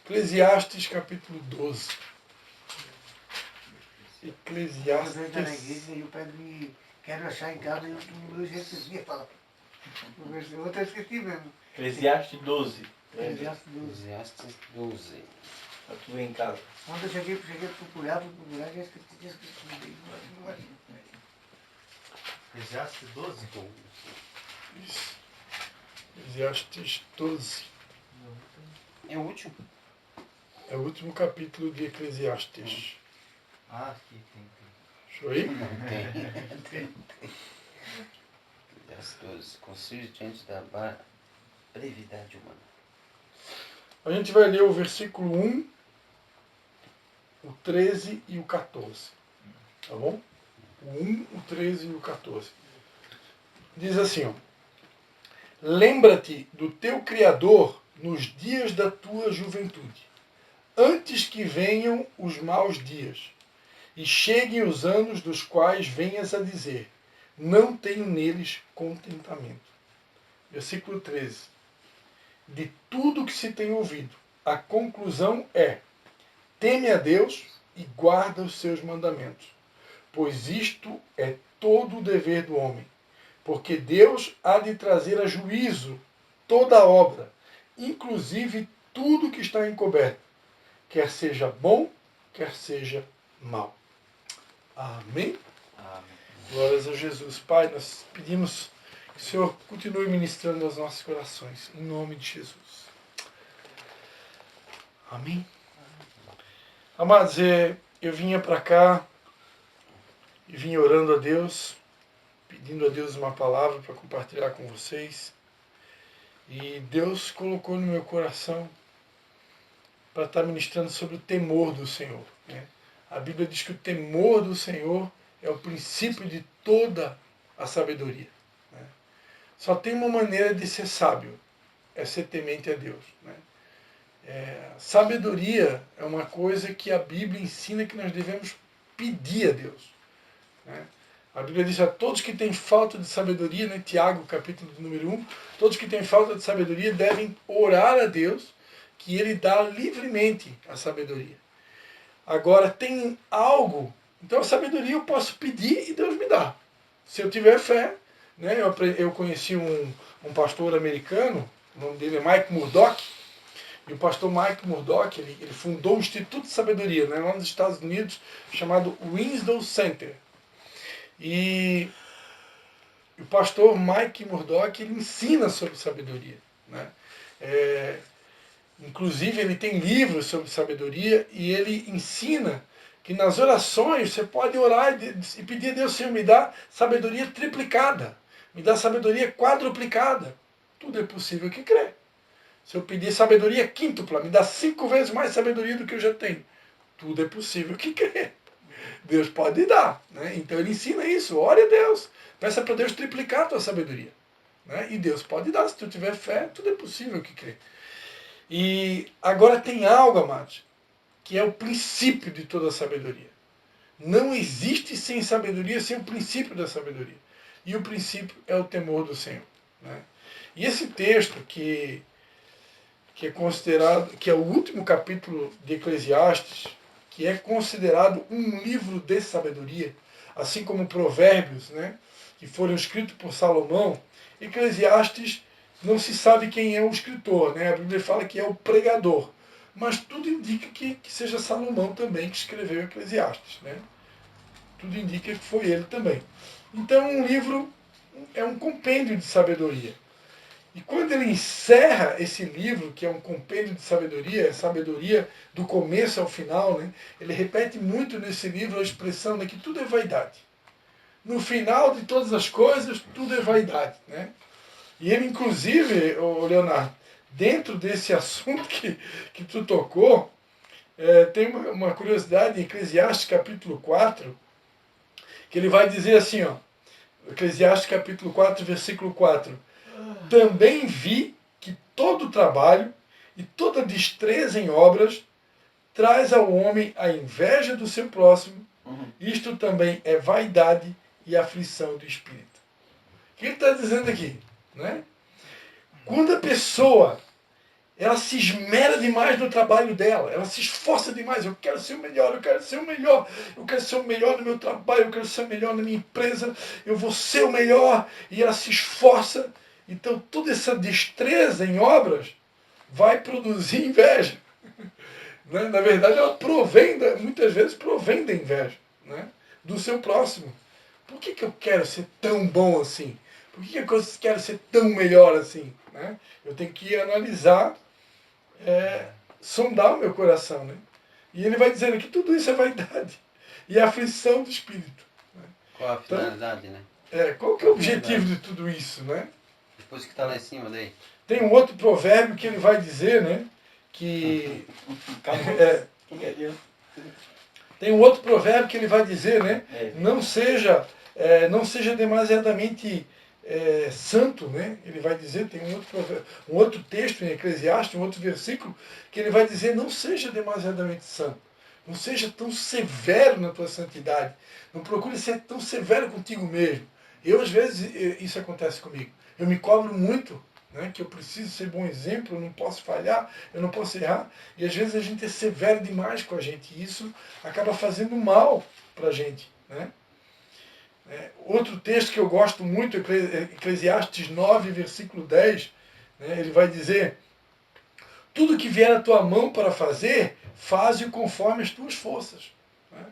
Eclesiastes capítulo 12. Eclesiastes. Eu estou na igreja e o padre quero achar em casa e eu já esqueci a palavra. Eu até esqueci mesmo. Eclesiastes 12. Eclesiastes 12. Eclesiastes 12. Para tu ver em casa. Quando eu cheguei a procurar, já esqueci. Eclesiastes 12? Isso. Eclesiastes 12. É o último? É o último capítulo de Eclesiastes. Ah, aqui tem. Deixa eu ir? Não tem. Eclesiastes 12. Conselho diante da brevidade humana. A gente vai ler o versículo 1, o 13 e o 14. Tá bom? O 1, o 13 e o 14. Diz assim, ó. Lembra-te do teu Criador nos dias da tua juventude, antes que venham os maus dias, e cheguem os anos dos quais venhas a dizer, não tenho neles contentamento. Versículo 13. De tudo que se tem ouvido, a conclusão é, teme a Deus e guarda os seus mandamentos, pois isto é todo o dever do homem. Porque Deus há de trazer a juízo toda a obra, inclusive tudo que está encoberto, quer seja bom, quer seja mal. Amém? Amém. Glórias a Jesus. Pai, nós pedimos que o Senhor continue ministrando aos nossos corações, em nome de Jesus. Amém? Amados, eu vinha para cá e vim orando a Deus, pedindo a Deus uma palavra para compartilhar com vocês. E Deus colocou no meu coração para estar ministrando sobre o temor do Senhor. Né? A Bíblia diz que o temor do Senhor é o princípio de toda a sabedoria. Né? Só tem uma maneira de ser sábio, é ser temente a Deus. Né? Sabedoria é uma coisa que a Bíblia ensina que nós devemos pedir a Deus. Né? A Bíblia diz a todos que têm falta de sabedoria, né, Tiago, capítulo número 1, todos que têm falta de sabedoria devem orar a Deus, que Ele dá livremente a sabedoria. Agora, tem algo, então a sabedoria eu posso pedir e Deus me dá. Se eu tiver fé, né, eu conheci um pastor americano, o nome dele é Mike Murdock, e o pastor Mike Murdock, ele fundou um Instituto de Sabedoria, né, lá nos Estados Unidos, chamado Winslow Center. E o pastor Mike Murdock, ele ensina sobre sabedoria. Né? Inclusive, ele tem livros sobre sabedoria e ele ensina que nas orações você pode orar e pedir a Deus, Senhor, me dá sabedoria triplicada, me dá sabedoria quadruplicada. Tudo é possível que crê. Se eu pedir sabedoria quíntupla, me dá 5 vezes mais sabedoria do que eu já tenho. Tudo é possível que crê. Deus pode dar. Né? Então ele ensina isso. Ore a Deus. Peça para Deus triplicar a tua sabedoria. Né? E Deus pode dar. Se tu tiver fé, tudo é possível que crê. E agora tem algo, amados, que é o princípio de toda a sabedoria. Não existe sem sabedoria, sem o princípio da sabedoria. E o princípio é o temor do Senhor. Né? E esse texto que é considerado, que é o último capítulo de Eclesiastes, que é considerado um livro de sabedoria, assim como Provérbios, né, que foram escritos por Salomão, Eclesiastes não se sabe quem é o escritor, né? A Bíblia fala que é o pregador, mas tudo indica que seja Salomão também que escreveu Eclesiastes, né? Tudo indica que foi ele também. Então, um livro é um compêndio de sabedoria. E quando ele encerra esse livro, que é um compêndio de sabedoria, é sabedoria do começo ao final, né? Ele repete muito nesse livro a expressão de que tudo é vaidade. No final de todas as coisas, tudo é vaidade. Né? E ele, inclusive, Leonardo, dentro desse assunto que tu tocou, tem uma curiosidade em Eclesiastes capítulo 4, que ele vai dizer assim, ó, Eclesiastes capítulo 4, versículo 4, também vi que todo trabalho e toda destreza em obras traz ao homem a inveja do seu próximo. Isto também é vaidade e aflição do espírito. O que ele está dizendo aqui? Né? Quando a pessoa ela se esmera demais no trabalho dela, ela se esforça demais. Eu quero ser o melhor, eu quero ser o melhor, eu quero ser o melhor no meu trabalho, eu quero ser o melhor na minha empresa, eu vou ser o melhor, e ela se esforça. Então toda essa destreza em obras vai produzir inveja. Né? Na verdade, ela muitas vezes provém da inveja, né? Do seu próximo. Por que eu quero ser tão bom assim? Por que eu quero ser tão melhor assim? Né? Eu tenho que analisar, sondar o meu coração. Né? E ele vai dizendo que tudo isso é vaidade e aflição do espírito. Né? Qual a finalidade, né? Qual que é o objetivo de tudo isso? Né? Depois que está lá em cima daí. Tem um outro provérbio que ele vai dizer, né? Que tem um outro provérbio que ele vai dizer, né? Não seja demasiadamente santo, né? Ele vai dizer, tem um outro texto em Eclesiastes, um outro versículo, que ele vai dizer, não seja demasiadamente santo. Não seja tão severo na tua santidade. Não procure ser tão severo contigo mesmo. Às vezes, isso acontece comigo. Eu me cobro muito, né, que eu preciso ser bom exemplo, eu não posso falhar, eu não posso errar. E às vezes a gente é severo demais com a gente. E isso acaba fazendo mal para a gente. Né? Outro texto que eu gosto muito, Eclesiastes 9, versículo 10, né, ele vai dizer, tudo que vier à tua mão para fazer, faze-o conforme as tuas forças. Né?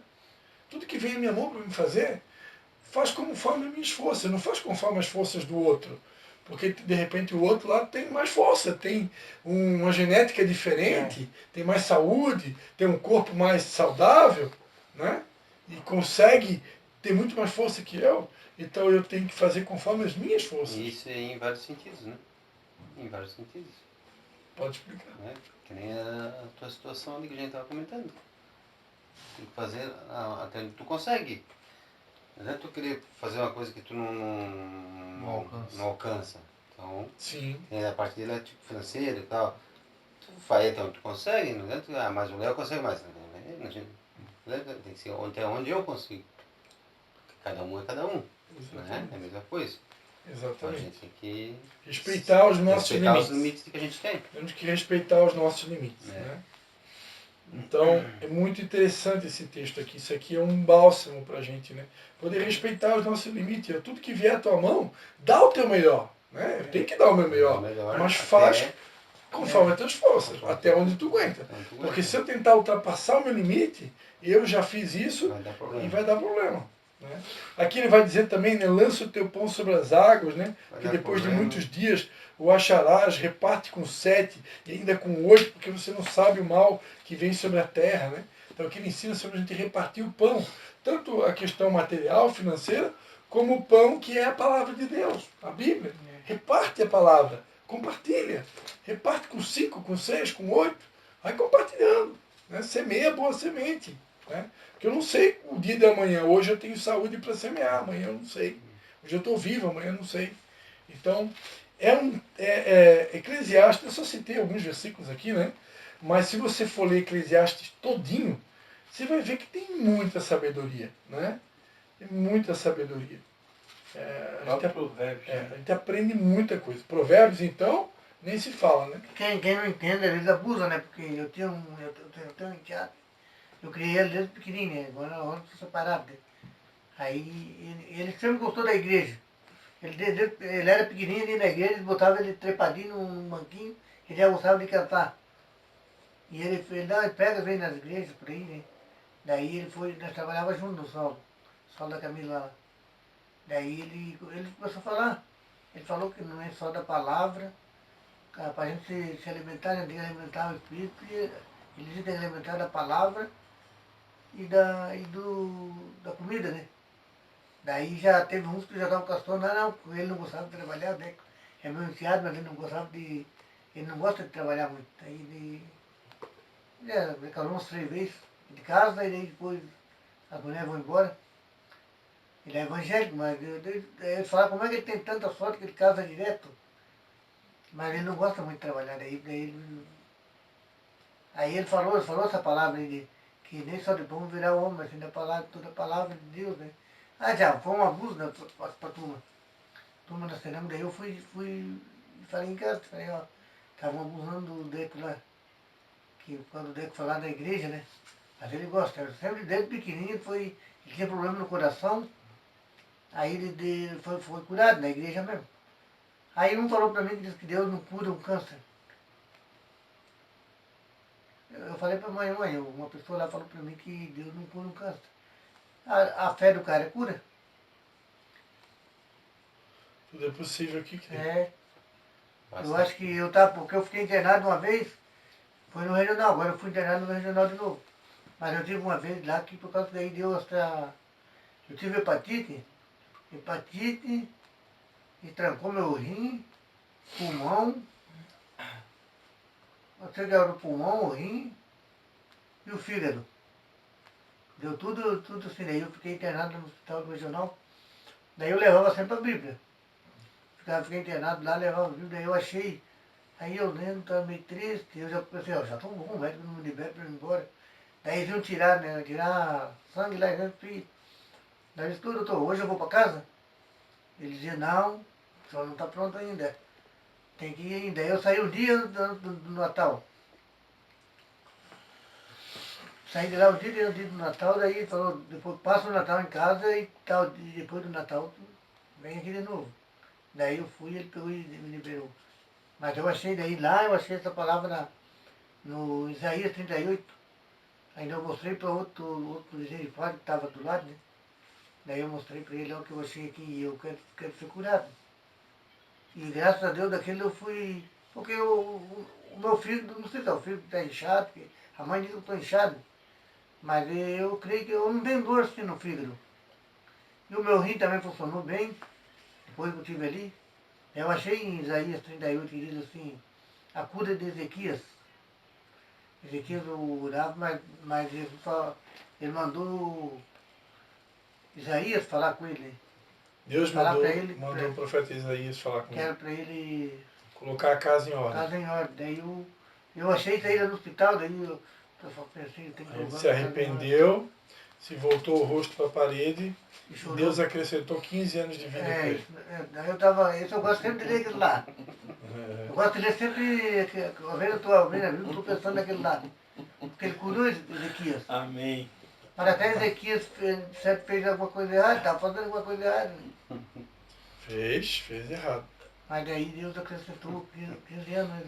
Tudo que vem à minha mão para me fazer, faz conforme as minhas forças, não faz conforme as forças do outro. Porque de repente o outro lá tem mais força, tem uma genética diferente, tem mais saúde, tem um corpo mais saudável, né? E consegue ter muito mais força que eu. Então eu tenho que fazer conforme as minhas forças. E isso é em vários sentidos, né? Em vários sentidos. Pode explicar. Né? Que nem a tua situação ali que a gente estava comentando. Tem que fazer até onde tu consegue. Não é tu querer fazer uma coisa que tu não alcança. Então, sim, a parte dele é tipo financeira e tal. Tu faz até onde tu consegue, não é? Mas o Léo consegue mais. Tem que ser até onde eu consigo. Cada um é cada um. Né? É a mesma coisa. Então a exatamente. gente tem que Respeitar os nossos respeitar limites. os limites que a gente tem. Temos que respeitar os nossos limites. Né? Então, é muito interessante esse texto aqui. Isso aqui é um bálsamo para a gente, né? Poder respeitar os nossos limites. Tudo que vier à tua mão, dá o teu melhor. Né? Eu tenho que dar o meu melhor. Mas faz conforme as tuas forças, até onde tu aguenta. Porque se eu tentar ultrapassar o meu limite, eu já fiz isso e vai dar problema. Né? Aqui ele vai dizer também, né, lança o teu pão sobre as águas, né, que depois de muitos dias o acharás, reparte com 7 e ainda com 8, porque você não sabe o mal que vem sobre a terra. Né? Então aqui ele ensina sobre a gente repartir o pão, tanto a questão material, financeira, como o pão que é a palavra de Deus, a Bíblia. Reparte a palavra, compartilha, reparte com 5, com 6, com 8, vai compartilhando. Né? Semeia boa semente. Né? Porque eu não sei o dia de amanhã. Hoje eu tenho saúde para semear, amanhã eu não sei. Hoje eu estou vivo, amanhã eu não sei. Então, Eclesiastes, eu só citei alguns versículos aqui, né? Mas se você for ler Eclesiastes todinho, você vai ver que tem muita sabedoria. Né? Tem muita sabedoria. A gente aprende muita coisa. Provérbios, então, nem se fala, né? Quem não entende, às vezes abusa, né? Porque eu tenho um enteado, eu criei ele desde pequenininho, né? Agora estou separado. Né? Aí ele sempre gostou da igreja. Ele era pequenininho ali na igreja, eles botavam ele trepadinho num banquinho, ele já gostava de cantar. E ele pega, vem nas igrejas por aí, né? Daí nós trabalhávamos juntos no sol da Camila lá. Daí ele começou a falar. Ele falou que não é só da palavra, para a gente se alimentar, a gente tem que alimentar o espírito, e ele diz que tem que alimentar da palavra e da comida, né? Daí já teve uns que já estavam com as tornas, não, ele não gostava de trabalhar, né? É meu enteado, mas ele não gostava de. Ele não gosta de trabalhar muito. Aí ele casou umas 3 vezes de casa, e daí depois as mulheres vão embora. Ele é evangélico, mas ele fala como é que ele tem tanta sorte que ele casa direto. Mas ele não gosta muito de trabalhar, aí ele falou essa palavra aí que nem só de pão virar homem, mas ainda toda a palavra de Deus, né? Já, foi um abuso, né, pra turma. Turma da cerâmica, daí eu fui falei em casa, falei, ó, estavam abusando do Deco lá. Que quando o Deco foi lá na igreja, né? Mas ele gosta, sempre desde pequenininho ele tinha problema no coração, aí ele foi curado na igreja mesmo. Aí um falou para mim que diz que Deus não cura um câncer. Eu falei para mãe, uma pessoa lá falou para mim que Deus não cura um câncer. A fé do cara cura? Tudo é possível aqui. É. Eu Bastante. acho que porque eu fiquei internado uma vez, foi no regional, agora eu fui internado no regional de novo. Mas eu tive uma vez lá que por causa daí deu eu tive hepatite e trancou meu rim, pulmão, você o pulmão, o rim e o fígado. Deu tudo assim, daí eu fiquei internado no hospital do regional, daí eu levava sempre a Bíblia. Fiquei internado lá, levava a Bíblia, daí eu achei, aí eu lendo, estava meio triste, eu já pensei, já estou bom, o médico não me libera para ir embora. Daí eles iam tirar sangue lá dentro e daí eu disse, doutor, hoje eu vou para casa? Ele dizia, não, o senhor não está pronto ainda. Tem que ir ainda. Aí eu saí o dia do Natal. Saí de lá o dia do Natal, daí ele falou, depois passa o Natal em casa e tal, depois do Natal vem aqui de novo. Daí eu fui, ele pegou e me liberou. Mas eu achei eu achei essa palavra no Isaías 38. Ainda eu mostrei para outro misericórdia que estava do lado, né? Daí eu mostrei para ele o que eu achei aqui e eu quero ser curado. E graças a Deus daquele eu fui. Porque o meu filho, não sei se é o filho que está inchado, porque a mãe diz que eu estou inchado. Mas eu creio que eu não tenho dor assim no fígado. E o meu rim também funcionou bem, depois que eu estive ali. Eu achei em Isaías 38 que diz assim, a cura de Ezequias. Ezequias orava, mas ele mandou Isaías falar com ele. Deus Falar mandou, pra ele, mandou o profeta Isaías falar com Que ele. era para ele Colocar a casa em ordem. casa em ordem. Daí eu achei saída do hospital, daí eu só pensei, tem que Aí ele colocar se a casa em ordem. arrependeu, se voltou o rosto para a parede, E e chorou. Deus acrescentou 15 anos de vida para ele. Daí eu tava, isso eu gosto sempre de ler aquilo lá. Eu gosto de ler sempre, às vezes eu estou abrindo a Bíblia, estou pensando naquele lá. Porque ele curou Ezequias. Amém. Mas até Ezequias fez alguma coisa errada, estava fazendo alguma coisa errada. Fez errado. Mas daí Deus acrescentou 15 anos.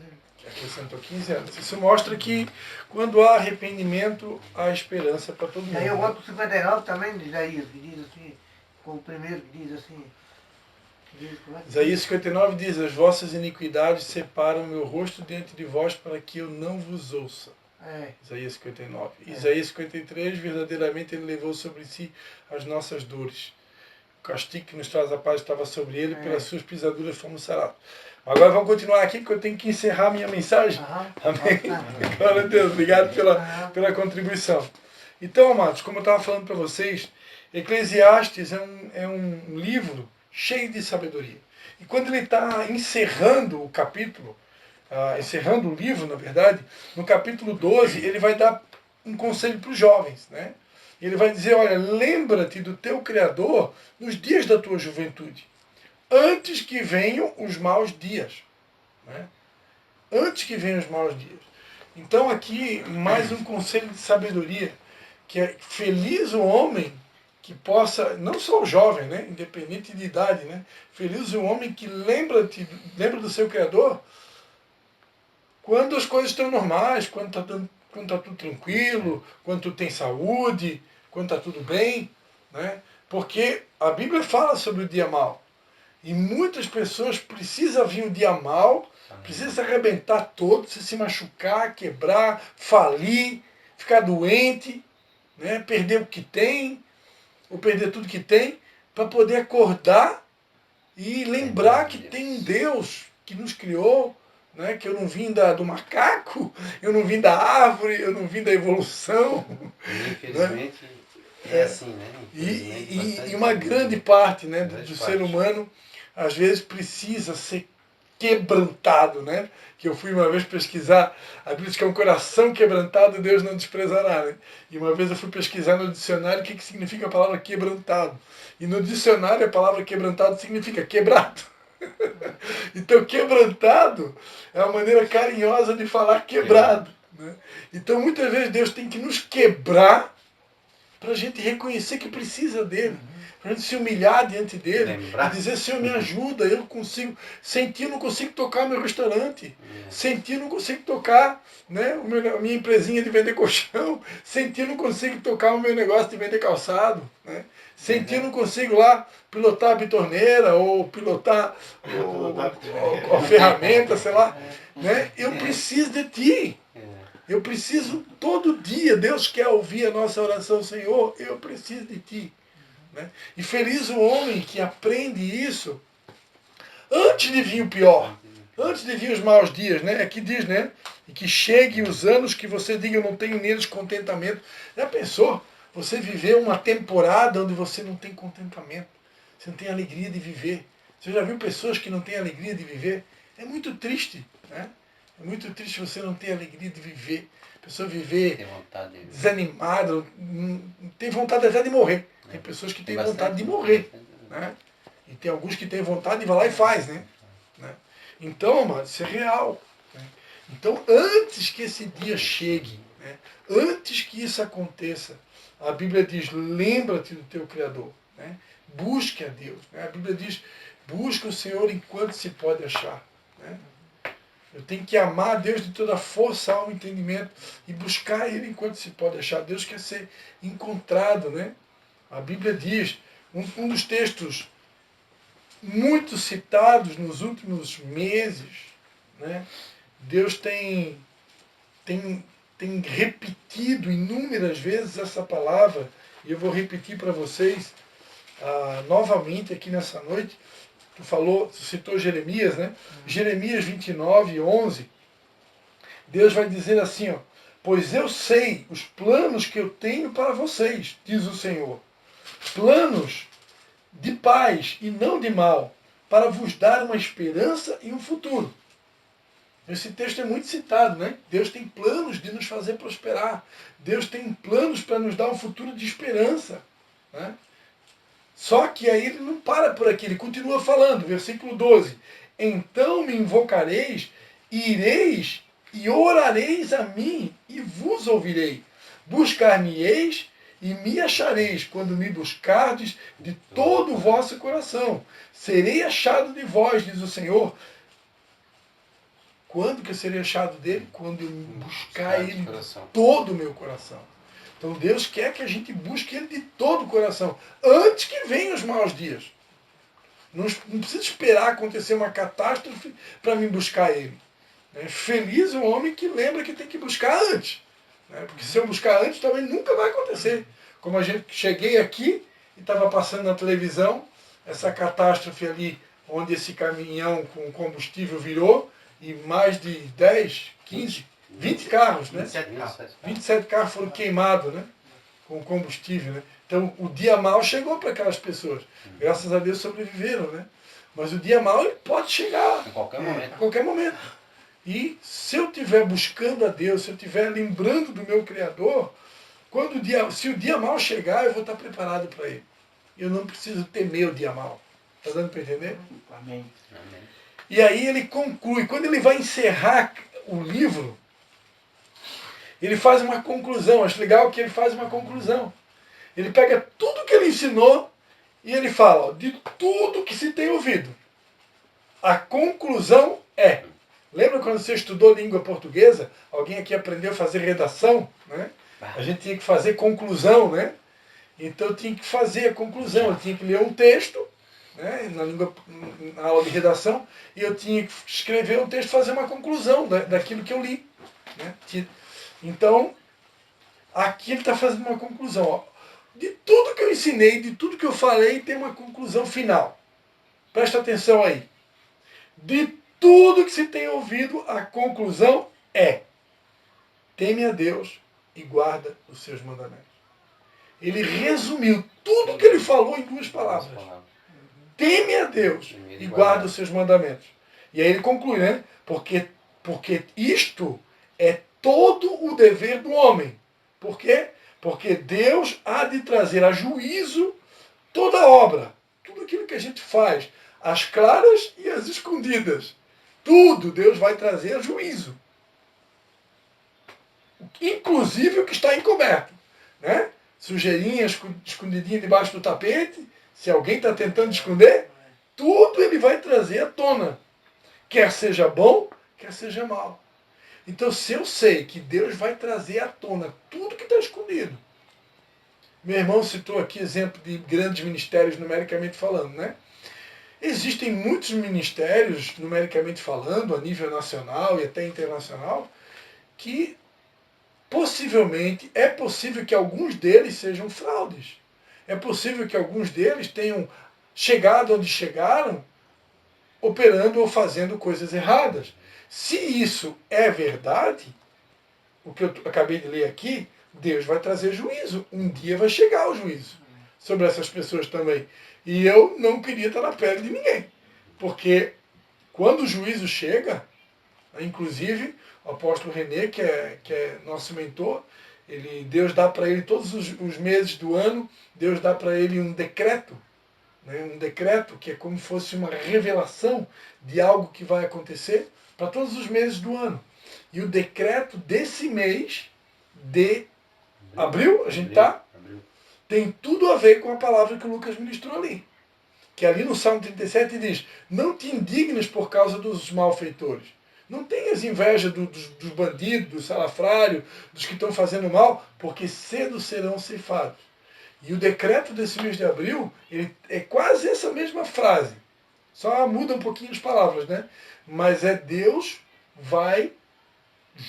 Acrescentou 15 anos. Isso mostra que quando há arrependimento, há esperança para todo mundo. Daí eu gosto do 59 também de Isaías, que diz assim, com o primeiro que diz assim. Isaías 59 diz, as vossas iniquidades separam meu rosto diante de vós para que eu não vos ouça. Isaías 59. Isaías 53, verdadeiramente ele levou sobre si as nossas dores. O castigo que nos traz a paz estava sobre ele, pelas suas pisaduras fomos sarados. Agora vamos continuar aqui, porque eu tenho que encerrar a minha mensagem. Amém? Glória a Deus, obrigado pela contribuição. Então, amados, como eu estava falando para vocês, Eclesiastes é um livro cheio de sabedoria. E quando ele está encerrando o capítulo, encerrando o livro, na verdade, no capítulo 12, ele vai dar um conselho para os jovens, né? Ele vai dizer, olha, lembra-te do teu Criador nos dias da tua juventude, antes que venham os maus dias. Né? Antes que venham os maus dias. Então aqui, mais um conselho de sabedoria, que é feliz o homem que possa, não só o jovem, né? Independente de idade, né? Feliz o homem que lembra do seu Criador quando as coisas estão normais, quando está tudo tranquilo, quando tu tem saúde, quando está tudo bem, né? Porque a Bíblia fala sobre o dia mau. E muitas pessoas precisam vir um dia mau, precisam se arrebentar todo, se machucar, quebrar, falir, ficar doente, né? Perder o que tem, ou perder tudo que tem, para poder acordar e lembrar que tem um Deus que nos criou, né? Que eu não vim do macaco, eu não vim da árvore, eu não vim da evolução. Infelizmente, né? É assim, né? E uma grande parte, né, do ser humano, às vezes, precisa ser quebrantado, né? Que eu fui uma vez pesquisar, a Bíblia diz que é um coração quebrantado, Deus não desprezará, né? E uma vez eu fui pesquisar no dicionário o que significa a palavra quebrantado. E no dicionário a palavra quebrantado significa quebrado. Então, quebrantado é uma maneira carinhosa de falar quebrado. Né? Então, muitas vezes, Deus tem que nos quebrar para a gente reconhecer que precisa dele. Para a gente se humilhar diante dele. Lembrar. E dizer, Senhor, me ajuda, eu não consigo. Sem ti, eu não consigo tocar o meu restaurante. Sem ti, eu não consigo tocar, né, a minha empresinha de vender colchão. Sem ti, eu não consigo tocar o meu negócio de vender calçado. Né? Sem ti, eu não consigo lá pilotar a bitorneira ou pilotar a ferramenta, sei lá. Né? Eu preciso de ti. Eu preciso todo dia. Deus quer ouvir a nossa oração, Senhor, eu preciso de ti. Né? E feliz o homem que aprende isso antes de vir o pior. Antes de vir os maus dias, né? Aqui diz, né? E que cheguem os anos que você diga, eu não tenho neles contentamento. Já pensou? Você viver uma temporada onde você não tem contentamento. Você não tem alegria de viver. Você já viu pessoas que não têm alegria de viver? É muito triste, né? É muito triste você não ter alegria de viver. A pessoa viver desanimada, tem vontade até de morrer. Tem pessoas que têm vontade de morrer. Né? E tem alguns que têm vontade de ir lá e faz. Né? Então, mano, isso é real. Né? Então, antes que esse dia chegue, né? Antes que isso aconteça, a Bíblia diz, lembra-te do teu Criador. Né? Busque a Deus. Né? A Bíblia diz, busca o Senhor enquanto se pode achar. Né? Eu tenho que amar a Deus de toda a força, alma e entendimento e buscar Ele enquanto se pode achar. Deus quer ser encontrado, né? A Bíblia diz, um dos textos muito citados nos últimos meses, né? Deus tem repetido inúmeras vezes essa palavra, e eu vou repetir para vocês novamente aqui nessa noite. Tu citou Jeremias, né? Jeremias 29, 11. Deus vai dizer assim, ó, pois eu sei os planos que eu tenho para vocês, diz o Senhor. Planos de paz e não de mal, para vos dar uma esperança e um futuro. Esse texto é muito citado, né? Deus tem planos de nos fazer prosperar. Deus tem planos para nos dar um futuro de esperança. Né? Só que aí ele não para por aqui, ele continua falando, versículo 12. Então me invocareis, ireis e orareis a mim e vos ouvirei. Buscar-me-eis e me achareis quando me buscardes de todo o vosso coração. Serei achado de vós, diz o Senhor. Quando que eu serei achado dele? Quando eu buscar ele de todo o meu coração. Então Deus quer que a gente busque Ele de todo o coração, antes que venham os maus dias. Não precisa esperar acontecer uma catástrofe para me buscar Ele. Feliz o homem que lembra que tem que buscar antes. Porque se eu buscar antes, também nunca vai acontecer. Como a gente cheguei aqui e estava passando na televisão, essa catástrofe ali, onde esse caminhão com combustível virou, e mais de 10, 15, 20 carros, né? 27 carros foram queimados, né? Com combustível, né? Então o dia mau chegou para aquelas pessoas. Graças a Deus sobreviveram, né? Mas o dia mau ele pode chegar. Em qualquer momento. A qualquer momento. E se eu estiver buscando a Deus, se eu estiver lembrando do meu Criador, se o dia mau chegar, eu vou estar preparado para ele. Eu não preciso temer o dia mau. Está dando para entender? Amém. Amém. E aí ele conclui. Quando ele vai encerrar o livro, ele faz uma conclusão. Acho legal que ele faz uma conclusão. Ele pega tudo que ele ensinou e ele fala, ó, de tudo que se tem ouvido. A conclusão é. Lembra quando você estudou língua portuguesa? Alguém aqui aprendeu a fazer redação, né? A gente tinha que fazer conclusão, né? Então eu tinha que fazer a conclusão. Eu tinha que ler um texto, né, na aula de redação, e eu tinha que escrever um texto e fazer uma conclusão daquilo que eu li. Né? Então, aqui ele está fazendo uma conclusão. Ó. De tudo que eu ensinei, de tudo que eu falei, tem uma conclusão final. Presta atenção aí. De tudo que se tem ouvido, a conclusão é: teme a Deus e guarda os seus mandamentos. Ele resumiu tudo que ele falou em 2 palavras. Teme a Deus e guarda os seus mandamentos. E aí ele conclui, né? Porque isto é todo o dever do homem. Por quê? Porque Deus há de trazer a juízo toda obra. Tudo aquilo que a gente faz. as claras e as escondidas. Tudo Deus vai trazer a juízo. Inclusive o que está encoberto. Né? Sujeirinha escondidinha debaixo do tapete, se alguém está tentando esconder, tudo ele vai trazer à tona. Quer seja bom, quer seja mal. Então, se eu sei que Deus vai trazer à tona tudo que está escondido. Meu irmão citou aqui exemplo de grandes ministérios numericamente falando, né? Existem muitos ministérios, numericamente falando, a nível nacional e até internacional, que possivelmente, é possível que alguns deles sejam fraudes. É possível que alguns deles tenham chegado onde chegaram, operando ou fazendo coisas erradas. Se isso é verdade, o que eu acabei de ler aqui, Deus vai trazer juízo. Um dia vai chegar o juízo sobre essas pessoas também. E eu não queria estar na pele de ninguém. Porque quando o juízo chega, inclusive o apóstolo René, que é nosso mentor, Deus dá para ele todos os meses do ano, Deus dá para ele um decreto, né, um decreto que é como se fosse uma revelação de algo que vai acontecer para todos os meses do ano. E o decreto desse mês de abril, a gente tá, tem tudo a ver com a palavra que o Lucas ministrou ali. Que ali no Salmo 37 diz, não te indignes por causa dos malfeitores. Não tenhas inveja dos bandidos, do salafrário, dos que estão fazendo mal, porque cedo serão ceifados. E o decreto desse mês de abril, ele é quase essa mesma frase. Só muda um pouquinho as palavras, né? Mas é Deus vai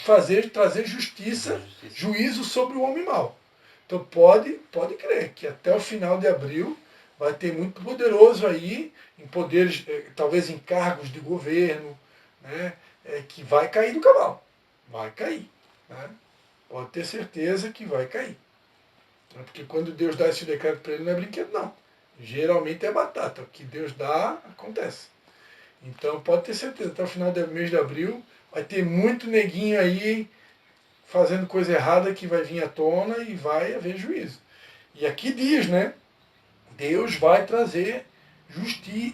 trazer justiça, juízo sobre o homem mau. Então pode crer que até o final de abril vai ter muito poderoso aí, em poderes, talvez em cargos de governo, né? Que vai cair do cavalo. Vai cair. Né? Pode ter certeza que vai cair. Porque quando Deus dá esse decreto para ele, não é brinquedo, não. Geralmente é batata. O que Deus dá, acontece. Então pode ter certeza, até o final do mês de abril, vai ter muito neguinho aí fazendo coisa errada que vai vir à tona e vai haver juízo. E aqui diz, né? Deus vai trazer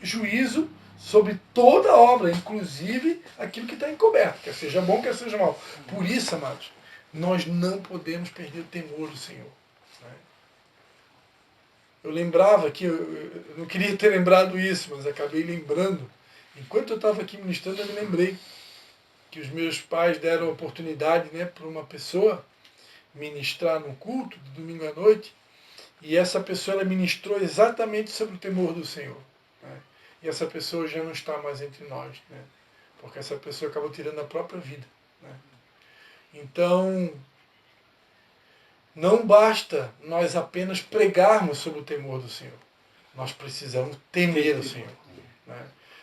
juízo sobre toda a obra, inclusive aquilo que está encoberto, quer seja bom, quer seja mal. Por isso, amados, nós não podemos perder o temor do Senhor. Né? Eu lembrava que, eu não queria ter lembrado isso, mas acabei lembrando. Enquanto eu estava aqui ministrando, eu me lembrei que os meus pais deram a oportunidade, né, para uma pessoa ministrar num culto de domingo à noite, e essa pessoa ela ministrou exatamente sobre o temor do Senhor. Né? E essa pessoa já não está mais entre nós, né? Porque essa pessoa acabou tirando a própria vida. Né? Então, não basta nós apenas pregarmos sobre o temor do Senhor. Nós precisamos temer o Senhor. Né?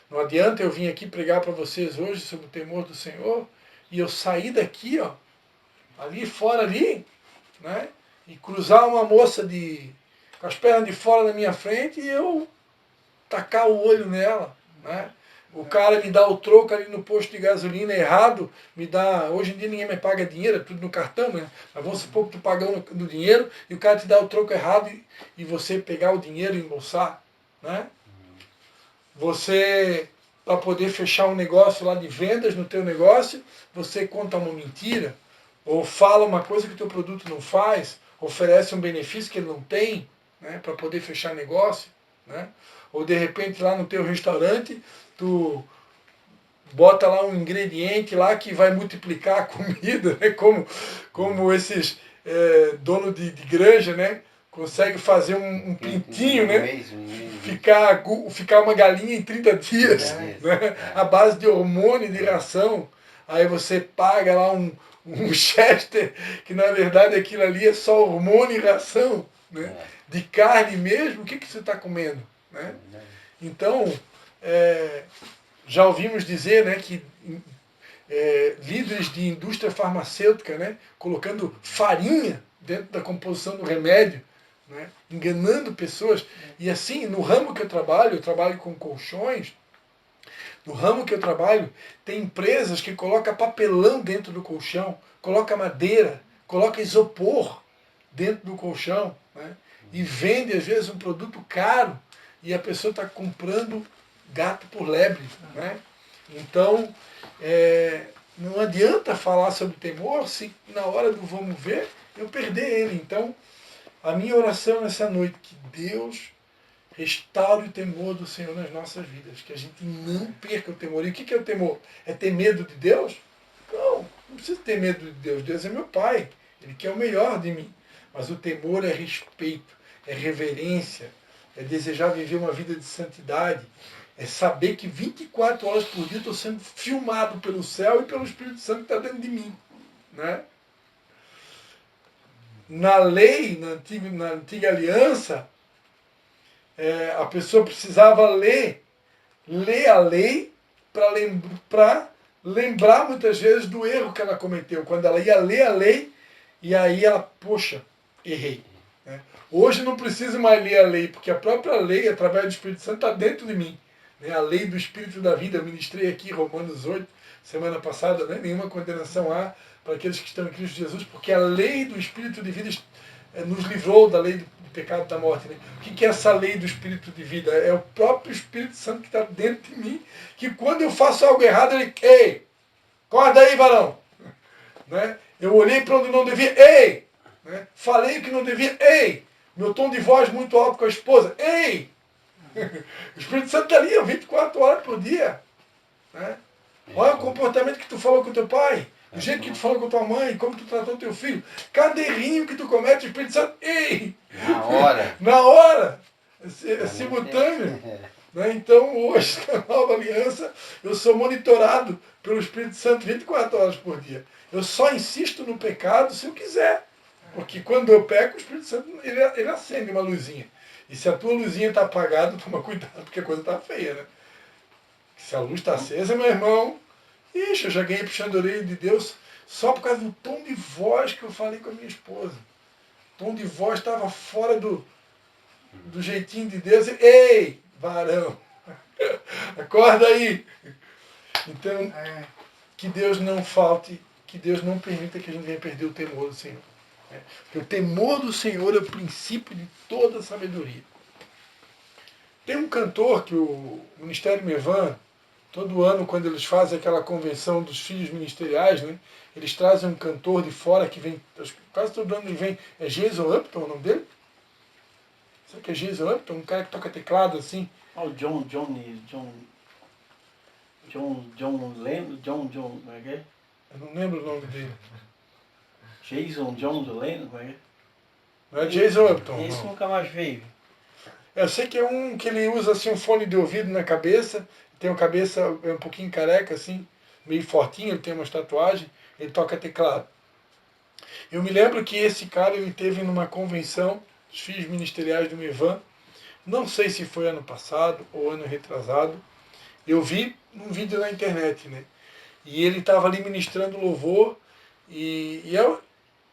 Não adianta eu vir aqui pregar para vocês hoje sobre o temor do Senhor e eu sair daqui, ó, ali fora ali, né? E cruzar uma moça com as pernas de fora na minha frente e eu tacar o olho nela. Né? O cara me dá o troco ali no posto de gasolina errado, me dá. Hoje em dia ninguém me paga dinheiro, é tudo no cartão, né? Mas vamos supor que tu pagou no dinheiro e o cara te dá o troco errado e você pegar o dinheiro e embolsar. Né? Você, para poder fechar um negócio lá de vendas no teu negócio, você conta uma mentira, ou fala uma coisa que o teu produto não faz, oferece um benefício que ele não tem, né, para poder fechar negócio. Né? Ou de repente lá no teu restaurante, tu bota lá um ingrediente lá que vai multiplicar a comida, né? Como esses donos de granja, né? Consegue fazer um pintinho, né? Ficar uma galinha em 30 dias, né? À base de hormônio, de ração. Aí você paga lá um Chester, que na verdade aquilo ali é só hormônio e ração, né? De carne mesmo, o que você está comendo? Né? Então, já ouvimos dizer, né, que líderes de indústria farmacêutica, né, colocando farinha dentro da composição do remédio, né, enganando pessoas. E assim, no ramo que eu trabalho com colchões. No ramo que eu trabalho, tem empresas que colocam papelão dentro do colchão, coloca madeira, coloca isopor dentro do colchão, né? E vende, às vezes, um produto caro e a pessoa está comprando gato por lebre, né? Então, não adianta falar sobre temor se na hora do vamos ver eu perder ele. Então, a minha oração nessa noite, que Deus restaure o temor do Senhor nas nossas vidas, que a gente não perca o temor. E o que é o temor? É ter medo de Deus? Não preciso ter medo de Deus. Deus é meu Pai, Ele quer o melhor de mim. Mas o temor é respeito, é reverência, é desejar viver uma vida de santidade, é saber que 24 horas por dia estou sendo filmado pelo céu e pelo Espírito Santo que está dentro de mim. Né? Na lei, na antiga aliança, a pessoa precisava ler a lei para lembrar muitas vezes do erro que ela cometeu. Quando ela ia ler a lei, e aí ela, poxa, errei. Né? Hoje não preciso mais ler a lei, porque a própria lei, através do Espírito Santo, está dentro de mim. Né? A lei do Espírito da vida, eu ministrei aqui Romanos 8, semana passada, né? Nenhuma condenação há para aqueles que estão em Cristo Jesus, porque a lei do Espírito de vida nos livrou da lei do pecado da morte. Né? O que é essa lei do Espírito de vida? É o próprio Espírito Santo que está dentro de mim, que quando eu faço algo errado, ele, ei, acorda aí, varão. Né? Eu olhei para onde não devia, ei! Né? Falei o que não devia, ei! Meu tom de voz muito alto com a esposa, ei! O Espírito Santo está ali, 24 horas por dia. Né? Olha o comportamento que tu falou com teu pai, o jeito que tu falou com tua mãe, como tu tratou teu filho. Cada errinho que tu comete, o Espírito Santo, ei! Na hora. Na hora! É simultâneo. Né? Então, hoje, na nova aliança, eu sou monitorado pelo Espírito Santo 24 horas por dia. Eu só insisto no pecado se eu quiser. Porque quando eu peco, o Espírito Santo ele acende uma luzinha. E se a tua luzinha está apagada, toma cuidado, porque a coisa está feia, né? Se a luz está acesa, meu irmão, ixi, eu já ganhei puxando a orelha de Deus só por causa do tom de voz que eu falei com a minha esposa. O tom de voz estava fora do jeitinho de Deus. Ei, varão, acorda aí. Então, que Deus não falte, que Deus não permita que a gente venha perder o temor do Senhor. Porque o temor do Senhor é o princípio de toda a sabedoria. Tem um cantor que o Ministério Mevan, todo ano, quando eles fazem aquela convenção dos filhos ministeriais, né, eles trazem um cantor de fora que vem, quase todo ano ele vem, é Jason Upton o nome dele? Será que é Jason Upton? Um cara que toca teclado assim. Oh, John Lennon, como é que é? Eu não lembro o nome dele. Jason John do Lennon, como é que é? Não é Jason Upton, Esse não. nunca mais veio. Eu sei que é um que ele usa assim um fone de ouvido na cabeça, tem uma cabeça um pouquinho careca assim, meio fortinho, ele tem uma tatuagem, ele toca teclado. Eu me lembro que esse cara ele teve numa convenção dos filhos ministeriais do Mevan, não sei se foi ano passado ou ano retrasado, eu vi um vídeo na internet, né? E ele estava ali ministrando louvor e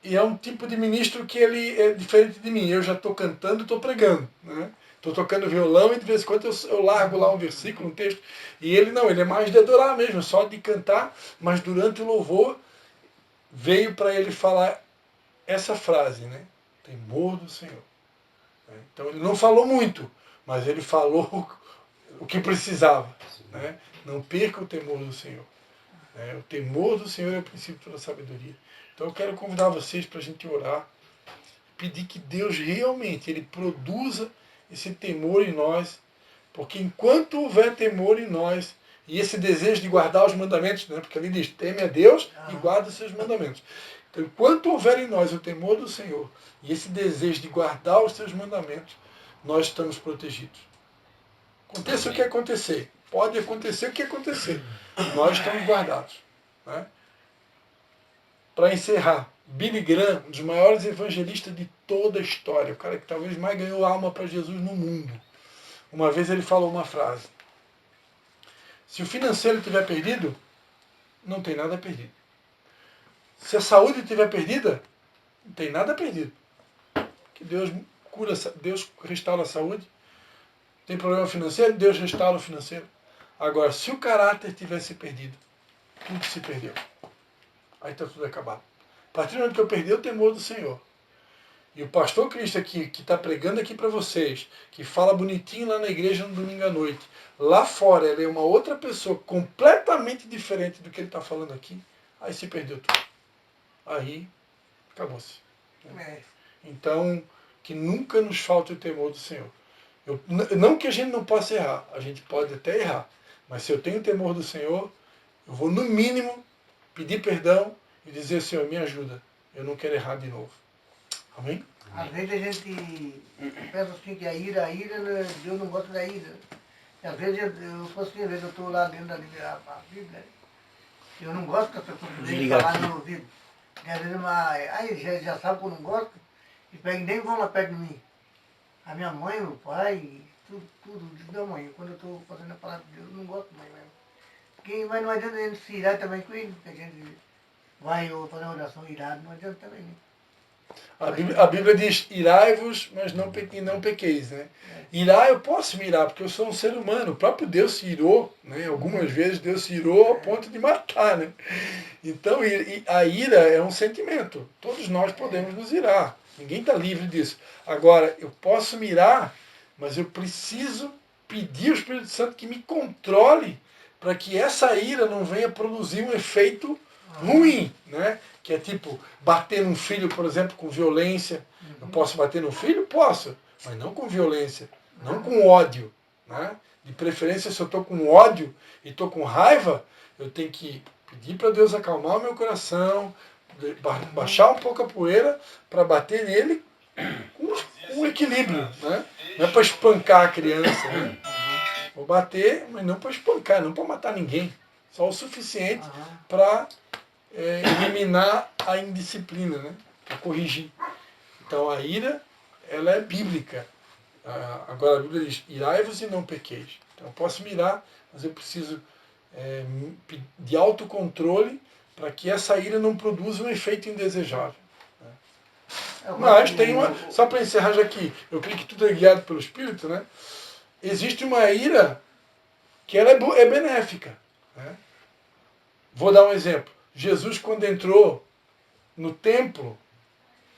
é um tipo de ministro que ele é diferente de mim. Eu já estou cantando, estou pregando, né? Estou tocando violão e de vez em quando eu largo lá um versículo, um texto. E ele não, ele é mais de adorar mesmo, só de cantar, mas durante o louvor veio para ele falar essa frase, né? Temor do Senhor. Então ele não falou muito, mas ele falou o que precisava. Né? Não perca o temor do Senhor. O temor do Senhor é o princípio da sabedoria. Então eu quero convidar vocês para a gente orar, pedir que Deus realmente ele produza esse temor em nós, porque enquanto houver temor em nós, e esse desejo de guardar os mandamentos, né? Porque ali diz, teme a Deus e guarda os seus mandamentos. Então, enquanto houver em nós o temor do Senhor, e esse desejo de guardar os seus mandamentos, nós estamos protegidos. Aconteça o que acontecer, pode acontecer o que acontecer, nós estamos guardados. Né? Para encerrar, Billy Graham, um dos maiores evangelistas de toda a história, o cara que talvez mais ganhou alma para Jesus no mundo. Uma vez ele falou uma frase: se o financeiro estiver perdido, não tem nada perdido. Se a saúde estiver perdida, não tem nada perdido. Que Deus cura, Deus restaura a saúde. Tem problema financeiro, Deus restaura o financeiro. Agora, se o caráter tivesse perdido, tudo se perdeu. Aí está tudo acabado. A partir do momento que eu perdi o temor do Senhor, E o pastor Cristo aqui, que está pregando aqui para vocês, que fala bonitinho lá na igreja no domingo à noite, lá fora ele é uma outra pessoa completamente diferente do que ele está falando aqui, aí se perdeu tudo. Aí acabou-se. É. Então, que nunca nos falte o temor do Senhor. Não que a gente não possa errar, a gente pode até errar, mas se eu tenho temor do Senhor, eu vou no mínimo pedir perdão e dizer: Senhor, me ajuda, eu não quero errar de novo. Amém? Às vezes a gente pensa assim que a ira, Deus não gosta da ira. E às vezes às vezes eu estou lá lendo da Bíblia, eu não gosto que as pessoas vêm falar no meu ouvido. E às vezes aí já sabe que eu não gosto, e pega, nem vão lá perto de mim. A minha mãe, meu pai, tudo diz da mãe. Quando eu estou fazendo a palavra de Deus, eu não gosto da mãe mesmo. Mas não adianta a gente se irar também com ele, porque a gente vai fazer uma oração irada, não adianta também, né? A Bíblia diz: irai-vos, mas não pequeis, né? Irar, eu posso me irar, porque eu sou um ser humano. O próprio Deus se irou, né? Algumas vezes Deus se irou ao ponto de matar, né? Então, a ira é um sentimento. Todos nós podemos nos irar. Ninguém está livre disso. Agora, eu posso me irar, mas eu preciso pedir ao Espírito Santo que me controle para que essa ira não venha produzir um efeito ruim, né? Que é tipo bater num filho, por exemplo, com violência. Eu posso bater no filho? Posso, mas não com violência, não com ódio, né? De preferência, se eu estou com ódio e estou com raiva, eu tenho que pedir para Deus acalmar o meu coração, baixar um pouco a poeira para bater nele com equilíbrio, né? Não é para espancar a criança, né? Vou bater, mas não para espancar, não para matar ninguém. Só o suficiente para eliminar a indisciplina, né? Para corrigir. Então a ira, ela é bíblica. Agora a Bíblia diz: irai-vos e não pequeis. Então eu posso me irar, mas eu preciso de autocontrole para que essa ira não produza um efeito indesejável. Mas tem uma. Só para encerrar já aqui, eu creio que tudo é guiado pelo Espírito, né? Existe uma ira que ela é benéfica, né? Vou dar um exemplo. Jesus, quando entrou no templo,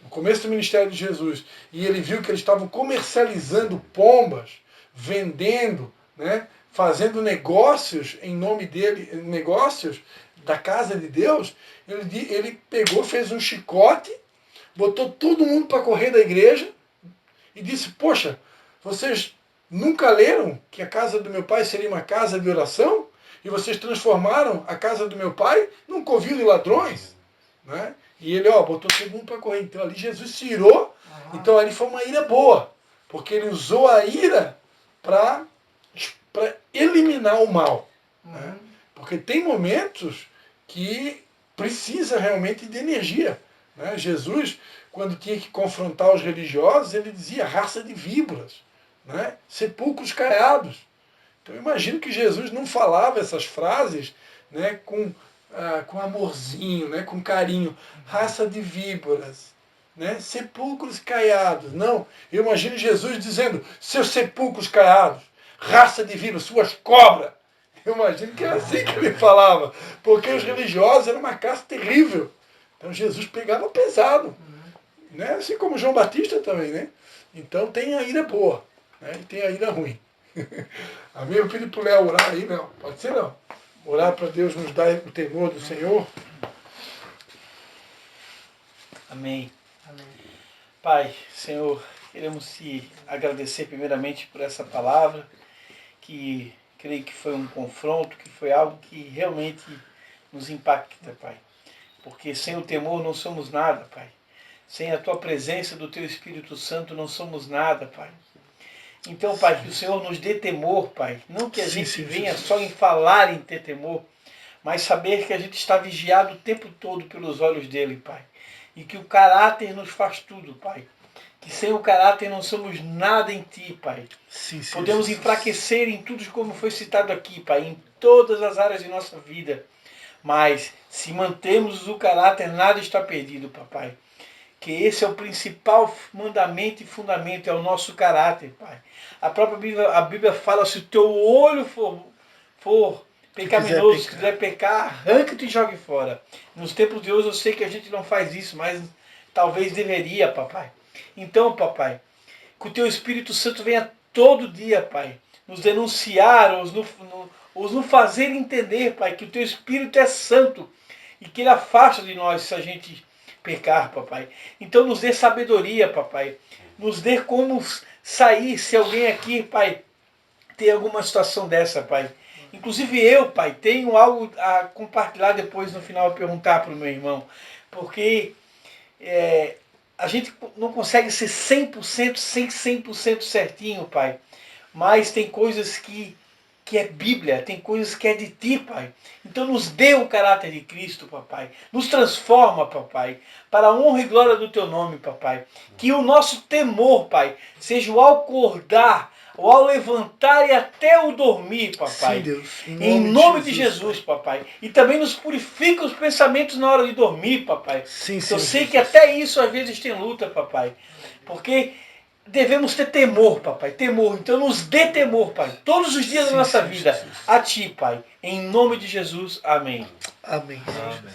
no começo do ministério de Jesus, e ele viu que eles estavam comercializando pombas, vendendo, né, fazendo negócios em nome dele, negócios da casa de Deus, ele pegou, fez um chicote, botou todo mundo para correr da igreja e disse: poxa, vocês nunca leram que a casa do meu pai seria uma casa de oração? E vocês transformaram a casa do meu pai num covil de ladrões? Né? E ele botou todo mundo para correr. Então ali Jesus se irou. Então ali foi uma ira boa. Porque ele usou a ira para eliminar o mal. Né? Porque tem momentos que precisa realmente de energia. Né? Jesus, quando tinha que confrontar os religiosos, ele dizia: raça de víboras, né? Sepulcros caiados. Então eu imagino que Jesus não falava essas frases, né, com amorzinho, né, com carinho. Raça de víboras, né, sepulcros caiados. Não, eu imagino Jesus dizendo: seus sepulcros caiados, raça de víboras, suas cobras. Eu imagino que era assim que ele falava, porque os religiosos eram uma caça terrível. Então Jesus pegava pesado, né, assim como João Batista também, né? Então tem a ira boa, né, e tem a ira ruim. Amém? Eu pedi para o Léo orar aí, Léo. Pode ser, Léo? Orar para Deus nos dar o temor do Senhor. Amém. Pai, Senhor, queremos te agradecer primeiramente por essa palavra, que creio que foi um confronto, que foi algo que realmente nos impacta, Pai. Porque sem o temor não somos nada, Pai. Sem a tua presença do teu Espírito Santo não somos nada, Pai. Então, Pai, que o Senhor nos dê temor, Pai. Não que a gente venha só em falar em ter temor, mas saber que a gente está vigiado o tempo todo pelos olhos dele, Pai. E que o caráter nos faz tudo, Pai. Que sem o caráter não somos nada em Ti, Pai. Podemos enfraquecer em tudo como foi citado aqui, Pai, em todas as áreas de nossa vida. Mas se mantermos o caráter, nada está perdido, Papai. Que esse é o principal mandamento e fundamento, é o nosso caráter, Pai. A própria Bíblia fala: se o teu olho for pecaminoso, se quiser pecar, arranca-te e jogue fora. Nos tempos de hoje eu sei que a gente não faz isso, mas talvez deveria, papai. Então, papai, que o teu Espírito Santo venha todo dia, Pai, nos denunciar, ou nos fazer entender, Pai, que o teu Espírito é santo e que ele afasta de nós se a gente pecar, papai. Então nos dê sabedoria, papai. Nos dê como sair se alguém aqui, pai, tem alguma situação dessa, pai. Inclusive eu, pai, tenho algo a compartilhar depois no final, perguntar para o meu irmão. Porque a gente não consegue ser 100%, 100% certinho, pai. Mas tem coisas que é Bíblia, tem coisas que é de ti, Pai. Então nos dê o caráter de Cristo, papai. Nos transforma, papai, para a honra e glória do teu nome, papai. Que o nosso temor, Pai, seja o acordar, o ao levantar e até o dormir, papai. Sim, Deus. Em nome de Jesus, papai. E também nos purifica os pensamentos na hora de dormir, papai. Sim, Eu sei Jesus. que até isso às vezes tem luta, papai. Porque devemos ter temor, papai, temor. Então nos dê temor, pai, todos os dias da nossa vida, a ti, pai. Em nome de Jesus, amém. Amém. Amém.